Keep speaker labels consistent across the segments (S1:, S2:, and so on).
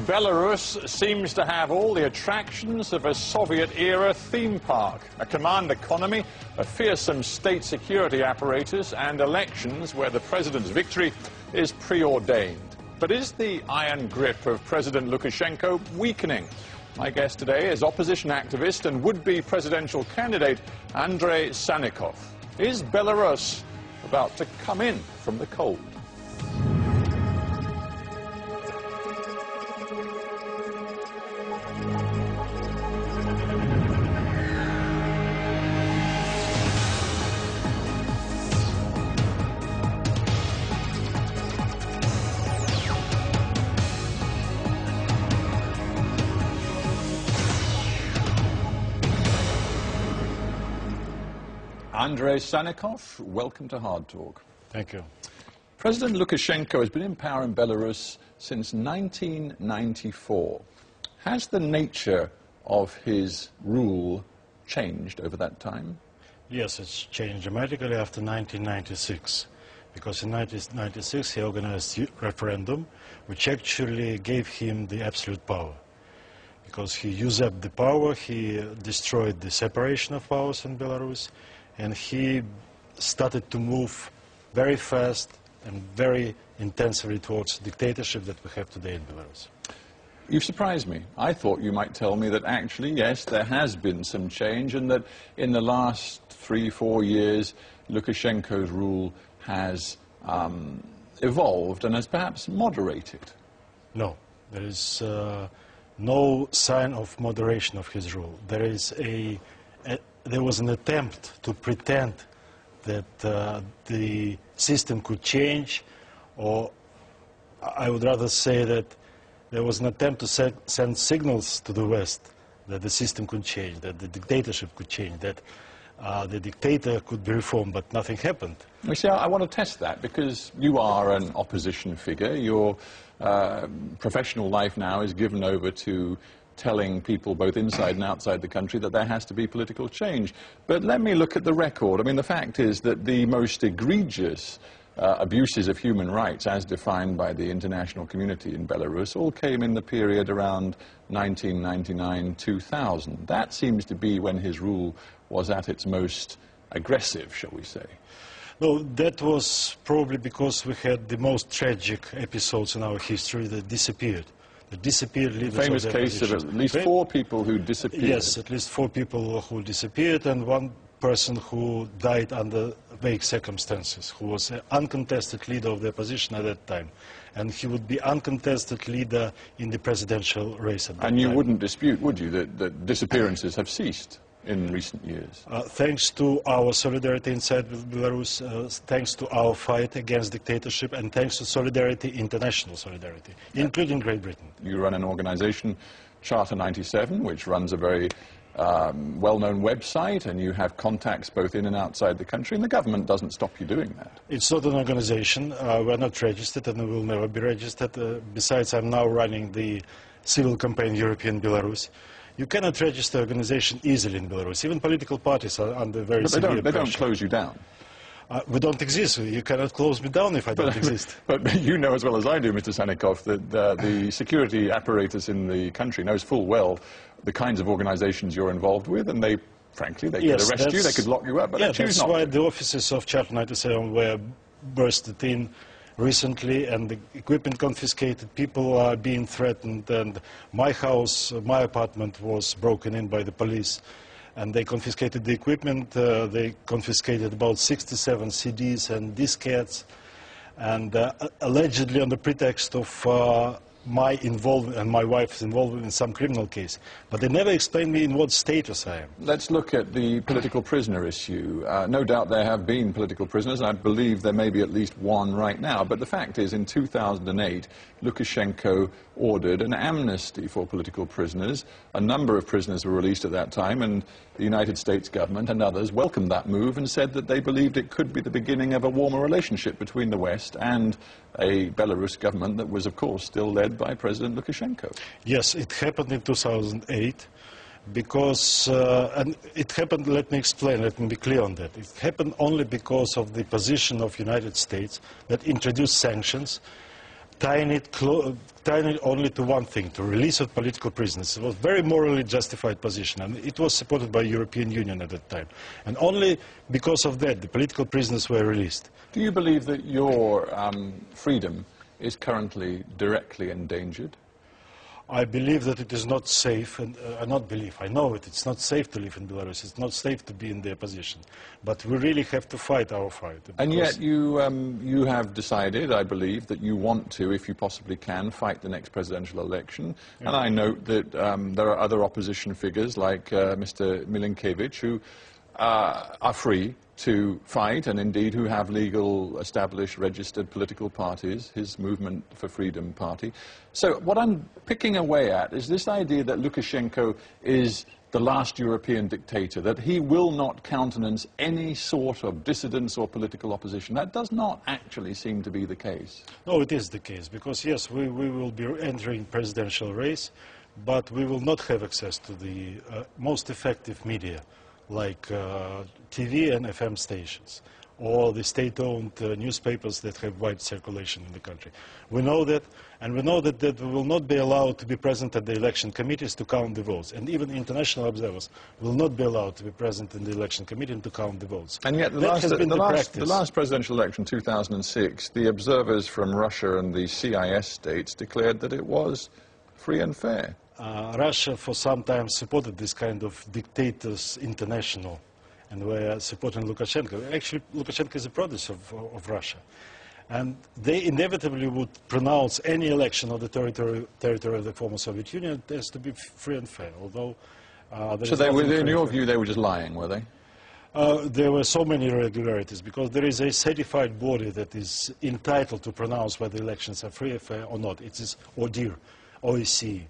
S1: Belarus seems to have all the attractions of a Soviet-era theme park, a command economy, a fearsome state security apparatus, and elections where the president's victory is preordained. But is the iron grip of President Lukashenko weakening? My guest today is opposition activist and would-be presidential candidate Andreem Sannikov. Is Belarus about to come in from the cold? Andreem Sannikov, welcome to Hard Talk.
S2: Thank you.
S1: President Lukashenko has been in power in Belarus since 1994. Has the nature of his rule changed over that time?
S2: Yes, it's changed dramatically after 1996. Because in 1996 he organized a referendum which actually gave him the absolute power. Because he usurped the power, he destroyed the separation of powers in Belarus, and he started to move very fast and very intensively towards dictatorship that we have today in Belarus.
S1: You've surprised me. I thought you might tell me that actually, yes, there has been some change and that in the last 3-4 years, Lukashenko's rule has evolved and has perhaps moderated.
S2: No, there is no sign of moderation of his rule. There was an attempt to pretend that the system could change, or I would rather say that there was an attempt to send signals to the West that the system could change, that the dictatorship could change, that the dictator could be reformed, but nothing happened.
S1: You see, I want to test that because you are an opposition figure. Your professional life now is given over to telling people both inside and outside the country that there has to be political change. But let me look at the record. I mean, the fact is that the most egregious abuses of human rights, as defined by the international community in Belarus, all came in the period around 1999-2000. That seems to be when his rule was at its most aggressive, shall we say.
S2: No, that was probably because we had the most tragic episodes in our history that disappeared. The
S1: famous case of at least 4 people who disappeared.
S2: Yes, at least 4 people who disappeared and 1 person who died under vague circumstances, who was an uncontested leader of the opposition at that time. And he would be uncontested leader in the presidential race at that time.
S1: And you wouldn't dispute, would you, that disappearances have ceased in recent years?
S2: Thanks to our solidarity inside Belarus, thanks to our fight against dictatorship, and thanks to solidarity, international solidarity, including Great Britain.
S1: You run an organization, Charter 97, which runs a very well-known website, and you have contacts both in and outside the country, and the government doesn't stop you doing that.
S2: It's not an organization. We're not registered, and we will never be registered. Besides, I'm now running the civil campaign European Belarus. You cannot register an organization easily in Belarus. Even political parties are under very severe pressure.
S1: They don't close you down.
S2: We don't exist. You cannot close me down if I don't exist.
S1: But you know as well as I do, Mr. Sannikov, that the security apparatus in the country knows full well the kinds of organizations you're involved with, and they, frankly, they could arrest you, they could lock you up, but they choose not to.
S2: That's why the offices of Charter 97 were bursted in recently, and the equipment confiscated, people are being threatened, and my house, my apartment was broken in by the police, and they confiscated the equipment. They confiscated about 67 CDs and diskettes, and allegedly on the pretext of my involvement and my wife's involvement in some criminal case. But they never explained me in what status I am.
S1: Let's look at the political prisoner issue. No doubt there have been political prisoners, and I believe there may be at least 1 right now. But the fact is, in 2008, Lukashenko ordered an amnesty for political prisoners. A number of prisoners were released at that time, and the United States government and others welcomed that move and said that they believed it could be the beginning of a warmer relationship between the West and a Belarus government that was, of course, still led by President Lukashenko.
S2: Yes, it happened in 2008 because, and it happened, let me explain, let me be clear on that. It happened only because of the position of the United States that introduced sanctions tying it only to one thing, to release of political prisoners. It was a very morally justified position, and it was supported by the European Union at that time. And only because of that, the political prisoners were released.
S1: Do you believe that your freedom is currently directly endangered?
S2: I believe that it is not safe, and I know it, it's not safe to live in Belarus, it's not safe to be in their position. But we really have to fight our fight.
S1: And yet you have decided, I believe, that you want to, if you possibly can, fight the next presidential election. Yeah. And I note that there are other opposition figures like Mr. Milinkevich who are free to fight, and indeed who have legal, established, registered political parties, his Movement for Freedom party. So what I'm picking away at is this idea that Lukashenko is the last European dictator, that he will not countenance any sort of dissidence or political opposition. That does not actually seem to be the case.
S2: No, it is the case, because yes, we will be entering presidential race, but we will not have access to the most effective media, like TV and FM stations, or the state-owned newspapers that have wide circulation in the country. We know that, and we know that we will not be allowed to be present at the election committees to count the votes, and even international observers will not be allowed to be present in the election committee to count the votes.
S1: And yet the last presidential election, 2006, the observers from Russia and the CIS states declared that it was free and fair.
S2: Russia for some time supported this kind of dictators international, and were supporting Lukashenko. Actually, Lukashenko is a product of Russia. And they inevitably would pronounce any election of the territory of the former Soviet Union as to be free and fair, although...
S1: so they were, in your view, they were just lying, were they?
S2: There were so many irregularities, because there is a certified body that is entitled to pronounce whether elections are free, fair or not. It is OSCE.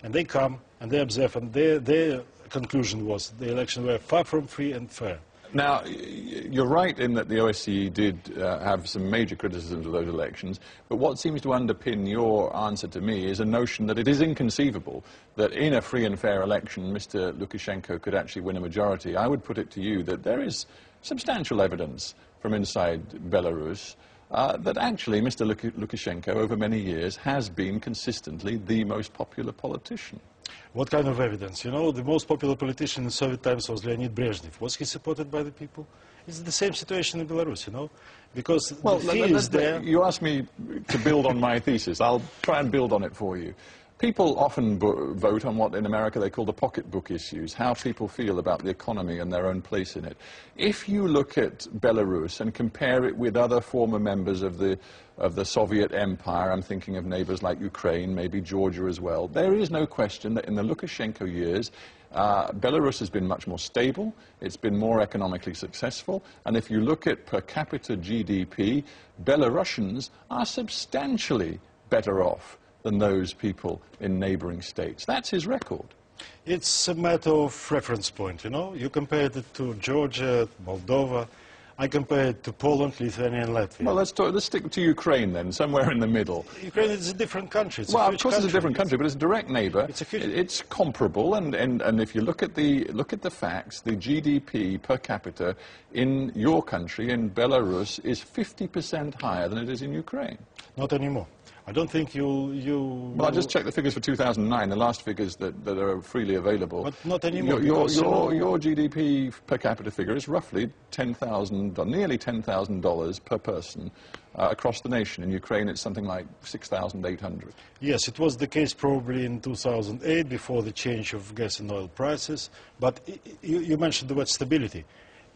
S2: And they come and they observe, and their conclusion was the elections were far from free and fair.
S1: Now, you're right in that the OSCE did have some major criticisms of those elections, but what seems to underpin your answer to me is a notion that it is inconceivable that in a free and fair election Mr. Lukashenko could actually win a majority. I would put it to you that there is substantial evidence from inside Belarus that actually Mr. Lukashenko, over many years, has been consistently the most popular politician.
S2: What kind of evidence? You know, the most popular politician in Soviet times was Leonid Brezhnev. Was he supported by the people? It's the same situation in Belarus, you know, because the fear is there.
S1: You asked me to build on my thesis. I'll try and build on it for you. People often vote on what in America they call the pocketbook issues, how people feel about the economy and their own place in it. If you look at Belarus and compare it with other former members of the Soviet Empire, I'm thinking of neighbors like Ukraine, maybe Georgia as well, there is no question that in the Lukashenko years, Belarus has been much more stable, it's been more economically successful, and if you look at per capita GDP, Belarusians are substantially better off than those people in neighboring states. That's his record.
S2: It's a matter of reference point, you know. You compare it to Georgia, Moldova. I compare it to Poland, Lithuania and Latvia.
S1: Well, let's stick to Ukraine then, somewhere in the middle.
S2: Ukraine is a different country. It's
S1: well, of course it's a different country, but it's a direct neighbor.
S2: It's
S1: comparable, and if you look at the facts, the GDP per capita in your country, in Belarus, is 50% higher than it is in Ukraine.
S2: Not anymore. I don't think you...
S1: Well, I just checked the figures for 2009, the last figures that are freely available.
S2: But not anymore.
S1: Your GDP per capita figure is roughly $10,000, nearly $10,000 per person across the nation. In Ukraine, it's something like 6,800.
S2: Yes, it was the case probably in 2008, before the change of gas and oil prices. But you mentioned the word stability.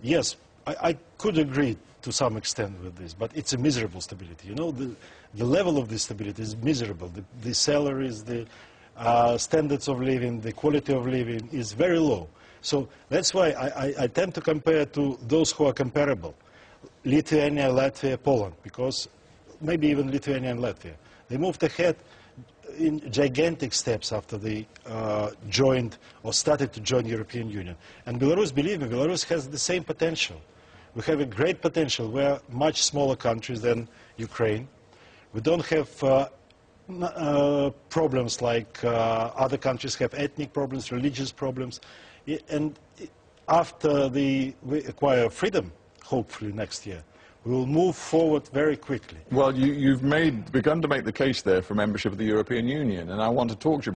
S2: Yes, I could agree to some extent with this, but it's a miserable stability. You know, the level of this stability is miserable. The salaries, the standards of living, the quality of living is very low. So that's why I tend to compare to those who are comparable. Lithuania, Latvia, Poland, because maybe even Lithuania and Latvia. They moved ahead in gigantic steps after they joined or started to join the European Union. And Belarus, believe me, Belarus has the same potential. We have a great potential. We are much smaller countries than Ukraine. We don't have problems like other countries have, ethnic problems, religious problems. And after we acquire freedom, hopefully next year, we will move forward very quickly.
S1: Well, you've begun to make the case there for membership of the European Union, and I want to talk to you